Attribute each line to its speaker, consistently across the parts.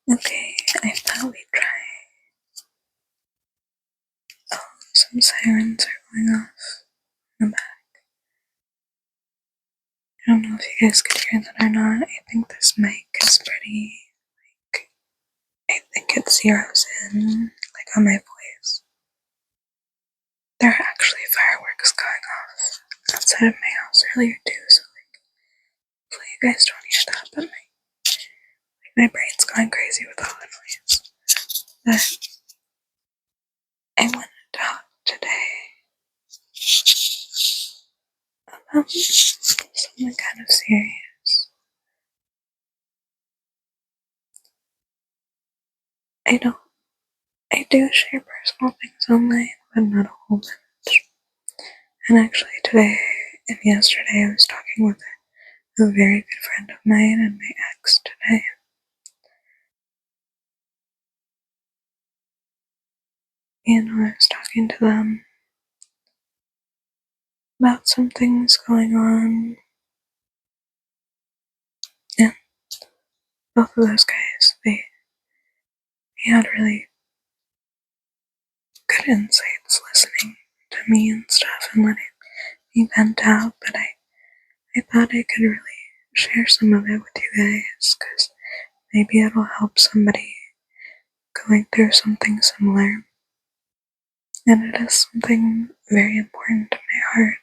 Speaker 1: Okay, I thought we'd try. Oh, some sirens are going off in the back. I don't know if you guys could hear that or not. I think this mic is pretty, I think it zeroes in, on my voice. There are actually fireworks going off outside of my house earlier too, so hopefully you guys don't hear that, but my brain's going crazy with all the noise. But I wanted to talk today about something kind of serious. I do share personal things online, but not a whole bunch. And actually today and yesterday I was talking with a very good friend of mine and my ex today. I was talking to them about some things going on. And both of those guys, they had really good insights listening to me and stuff and letting me vent out, but I thought I could really share some of it with you guys because maybe it'll help somebody going through something similar. And it is something very important to my heart.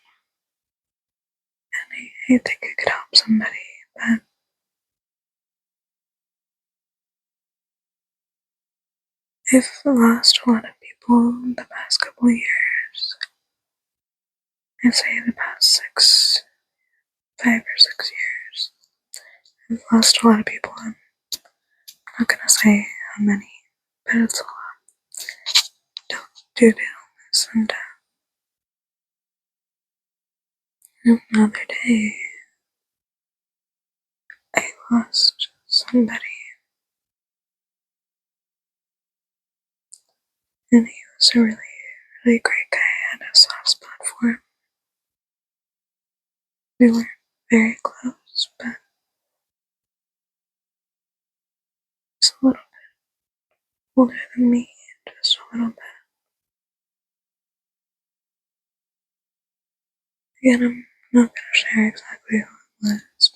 Speaker 1: And I think it could help somebody, but I've lost a lot of people in the past couple of years. I'd say the past 5 or 6 years. I've lost a lot of people. I'm not gonna say how many, but it's a lot. Due to illness and death. And the other day, I lost somebody, and he was a really, really great guy. I had a soft spot for him. We weren't very close, but he's a little bit older than me, just a little bit. Again, I'm not gonna share exactly who it was,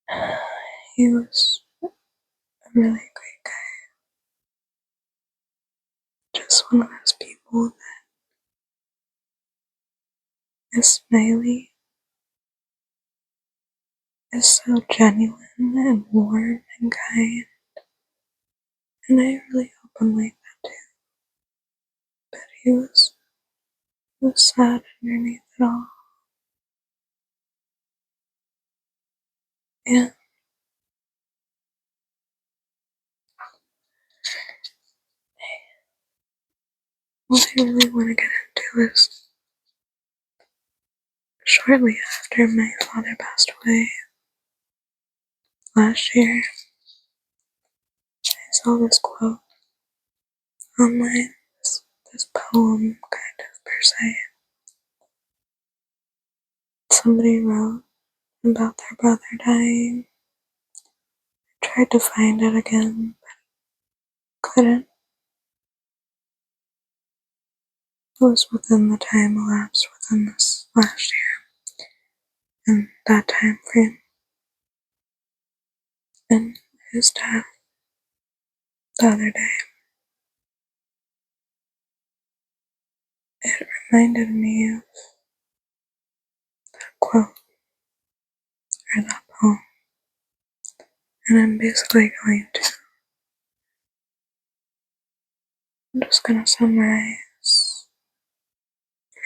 Speaker 1: but he was a really great guy. Just one of those people that is smiley, is so genuine and warm and kind, and I really hope I'm like that too. But he was sad underneath it all. And what I really want to get into is shortly after my father passed away last year, I saw this quote online, this poem kind of per se. Somebody wrote about their brother dying. I tried to find it again, but couldn't. It was within the time elapsed within this last year and that time frame. And his death the other day, it reminded me of that quote or that poem. And I'm basically I'm just gonna summarize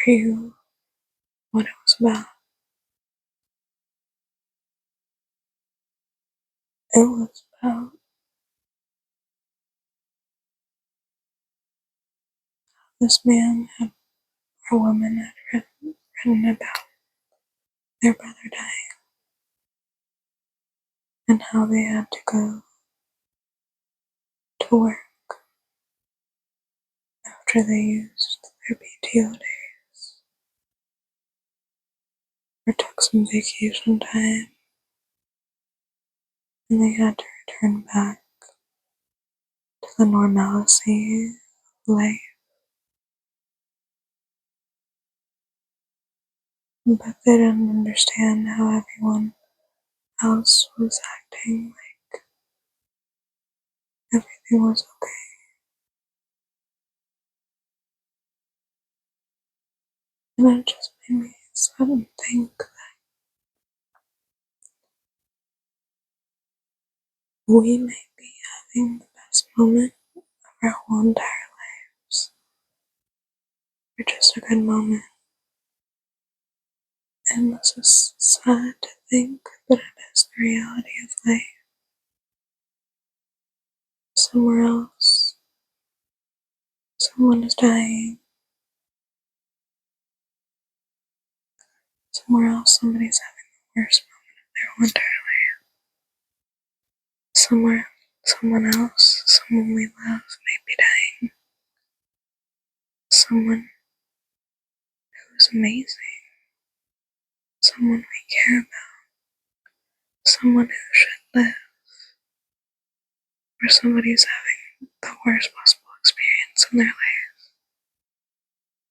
Speaker 1: for you what it was about. It was about this man or woman had written about their brother dying and how they had to go to work after they used their PTO days or took some vacation time, and they had to return back to the normalcy of life. But they didn't understand how everyone else was acting like everything was okay. And it just made me sit and think that we may be having the best moment of our whole entire lives, or just a good moment. And this is sad to think, but it is the reality of life. Somewhere else, someone is dying. Somewhere else, somebody's having the worst moment of their whole entire life. Somewhere, someone else, someone we love, may be dying. Someone who's amazing. Someone we care about. Someone who should live. Or somebody's having the worst possible experience in their life.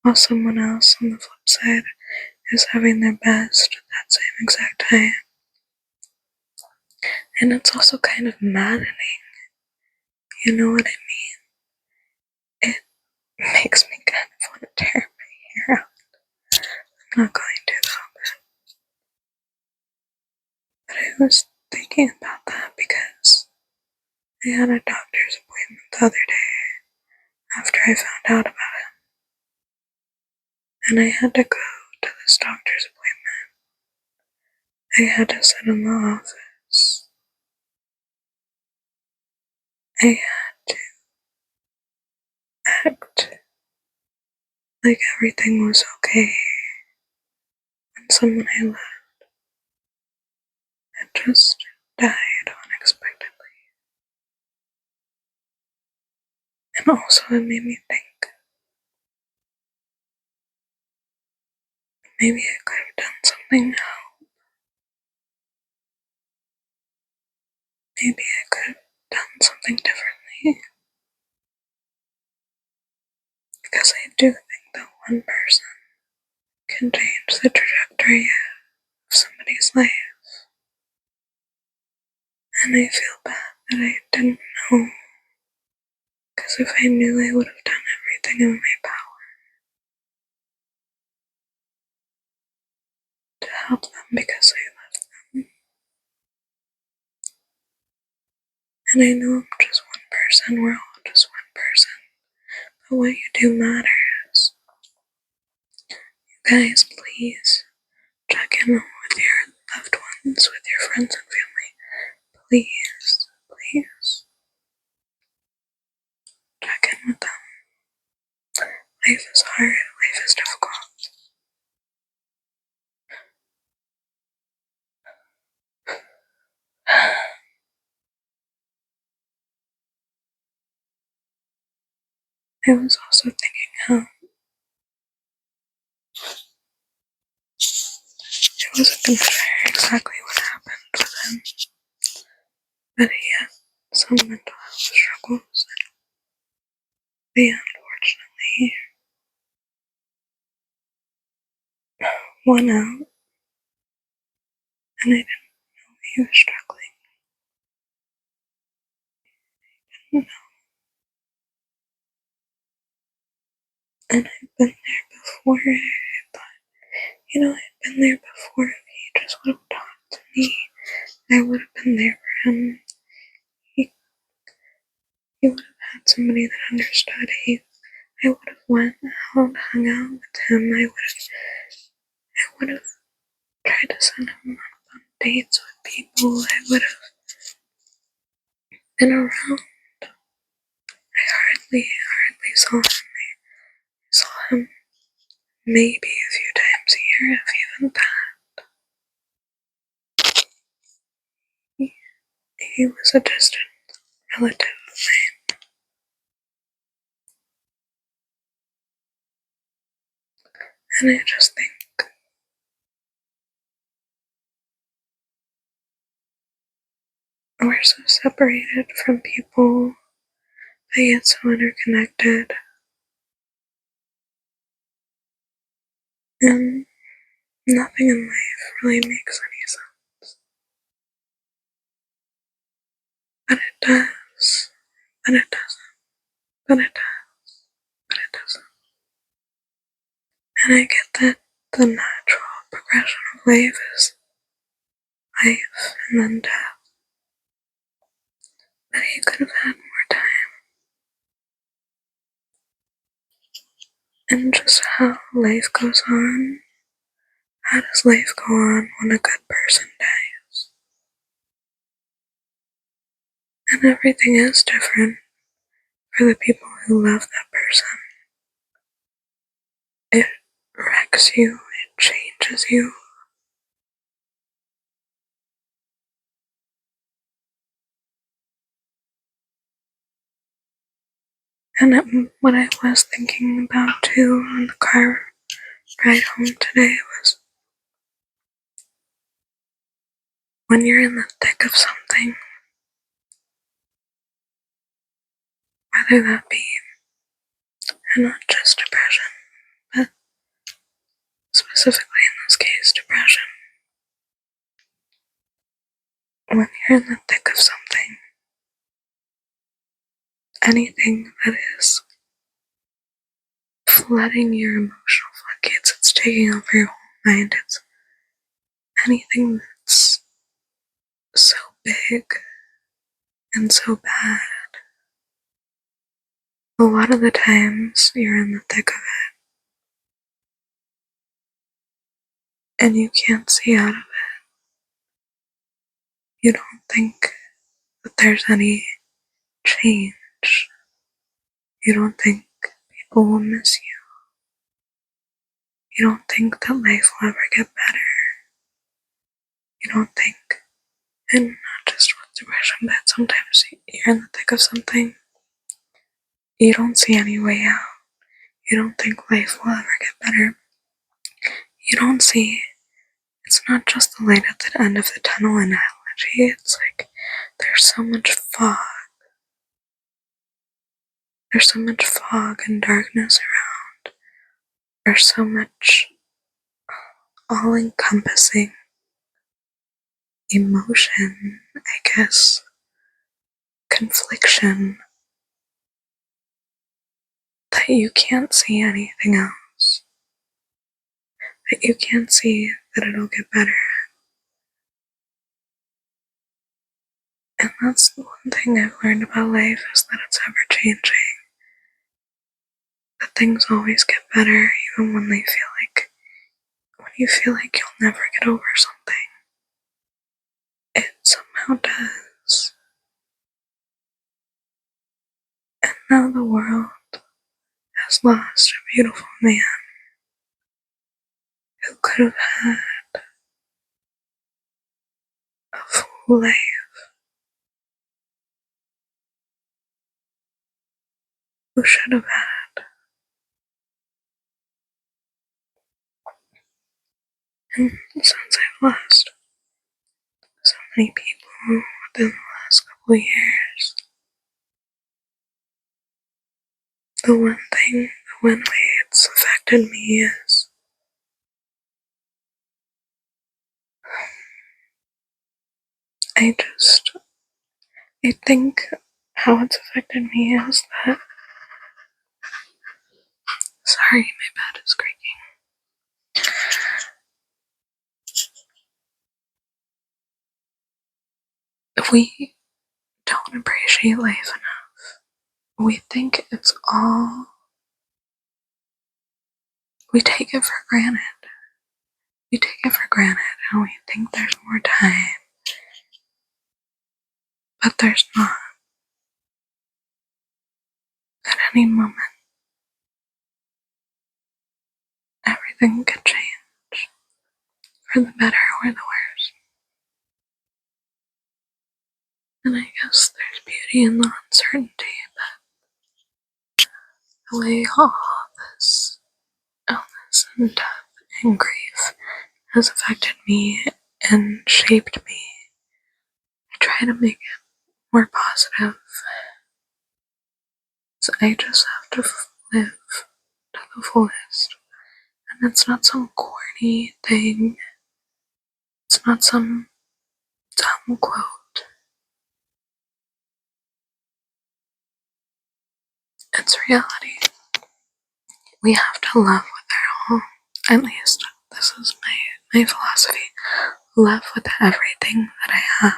Speaker 1: While someone else on the flip side is having their best at that same exact time. And it's also kind of maddening. You know what I mean? It makes me kind of want to tear my hair out. I'm not going to though, but I was thinking about that because I had a doctor's appointment the other day after I found out about it. And I had to go to this doctor's appointment. I had to sit in the office. I had to act like everything was okay. And someone I loved had just died unexpectedly. And also it made me think, maybe I could have done something now. Maybe I could have done something differently. Because I do think that one person can change the trajectory of somebody's life. And I feel bad that I didn't know. Because if I knew, I would have done everything in my power to help them because I love them. And I know I'm just one person, we're all just one person. But what you do matters. You guys, please check in with your loved ones, with your friends and family. Please, please check in with them. Life is hard, life is difficult. I was also thinking how I wasn't going to share exactly what happened with him, but he had some mental health struggles, and they unfortunately won out, and I didn't know he was struggling. I didn't know. And I've been there before. I thought, I've been there before. If he just would have talked to me, I would have been there for him. He, he would have had somebody that understood. I would have went out, hung out with him. I would have tried to send him on dates with people. I would have been around. I hardly saw him. I saw him maybe a few times a year, if even that. He was a distant relative of mine. And I just think, we're so separated from people, but yet so interconnected. And nothing in life really makes any sense. But it does. But it doesn't. But it does. But it doesn't. And I get that the natural progression of life is life and then death. But you could have had more time. And just how life goes on. How does life go on when a good person dies? And everything is different for the people who love that person. It wrecks you, it changes you. And what I was thinking about too on the car ride home today was when you're in the thick of something, whether that be not just depression, but specifically in this case, depression. When you're in the thick of something, anything that is flooding your emotional floodgates, it's taking over your whole mind. It's anything that's so big and so bad. A lot of the times you're in the thick of it and you can't see out of it. You don't think that there's any change. You don't think people will miss you. You don't think that life will ever get better. You don't think, and not just with depression, but sometimes you're in the thick of something. You don't see any way out. You don't think life will ever get better. You don't see, it's not just the light at the end of the tunnel analogy. It's like there's so much fog. There's so much fog and darkness around. There's so much all encompassing emotion, I guess, confliction, that you can't see anything else. That you can't see that it'll get better. And that's the one thing I've learned about life is that it's ever changing. That things always get better even when you feel like you'll never get over something. It somehow does. And now the world has lost a beautiful man who could have had a full life, who should have had. And since I've lost so many people within the last couple of years, the one way it's affected me is I think how it's affected me is that, sorry, my bed is creaking. We don't appreciate life enough. We think it's all, we take it for granted. We take it for granted and we think there's more time. But there's not. At any moment, everything could change. For the better or the worse. And I guess there's beauty in the uncertainty, but the way all this illness and death and grief has affected me and shaped me, I try try to make it more positive. So I just have to live to the fullest. And it's not some corny thing. It's not some dumb quote. It's reality. We have to love with our all. At least this is my philosophy. Love with everything that I have.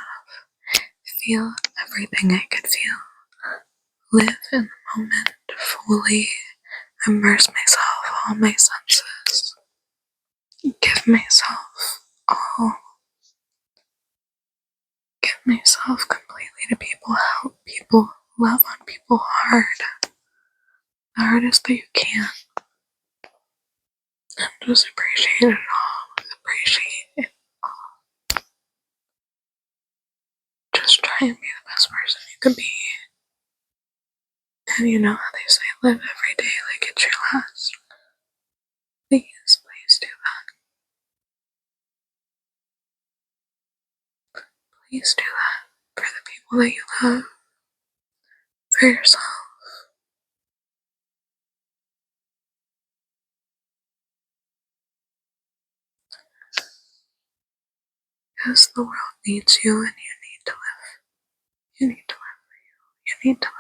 Speaker 1: Feel everything I could feel. Live in the moment fully. Immerse myself, all my senses. Give myself all. Give myself completely to people. Help people. Love on people hard. The hardest that you can. And just appreciate it all. Appreciate it all. Just try and be the best person you can be. And you know how they say, live every day like it's your last. Please do that. Please do that for the people that you love, for yourself. Because the world needs you and you need to live. You need to live for you. You need to live.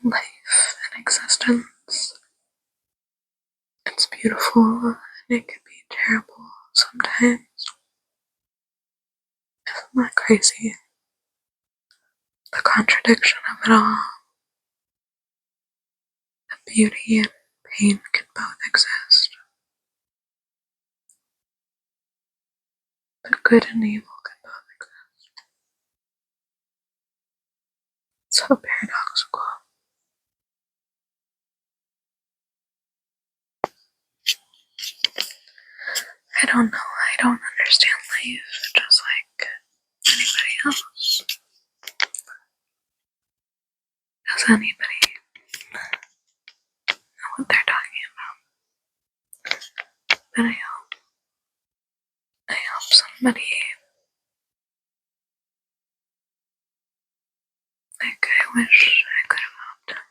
Speaker 1: And life and existence. It's beautiful and it can be terrible sometimes. Isn't that crazy? The contradiction of it all. The beauty and pain can both exist. The good and evil can both exist. It's so paradoxical. I don't know. I don't understand life just like anybody else. Does anybody know what they're talking about? But I hope somebody, like I wish I could have helped.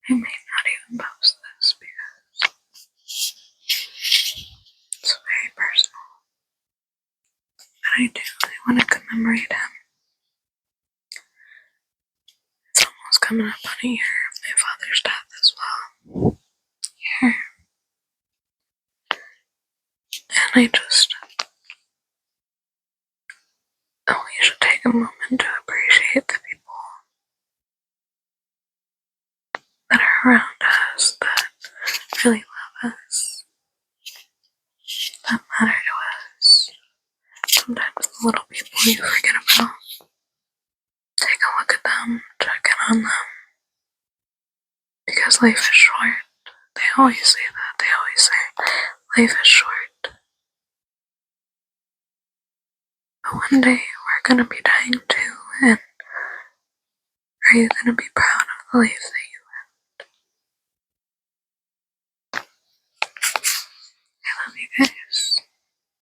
Speaker 1: I may not even post this because it's very personal. But I want to commemorate him. It's almost coming up on a year of my father's death as well. Here. And we should take a moment to appreciate the people that are around us, that really love us, that matter to us. Sometimes the little people you forget about. Take a look at them, check in on them. Because life is short. They always say that. They always say life is short. But one day we're gonna be dying too, and are you gonna be proud of the life that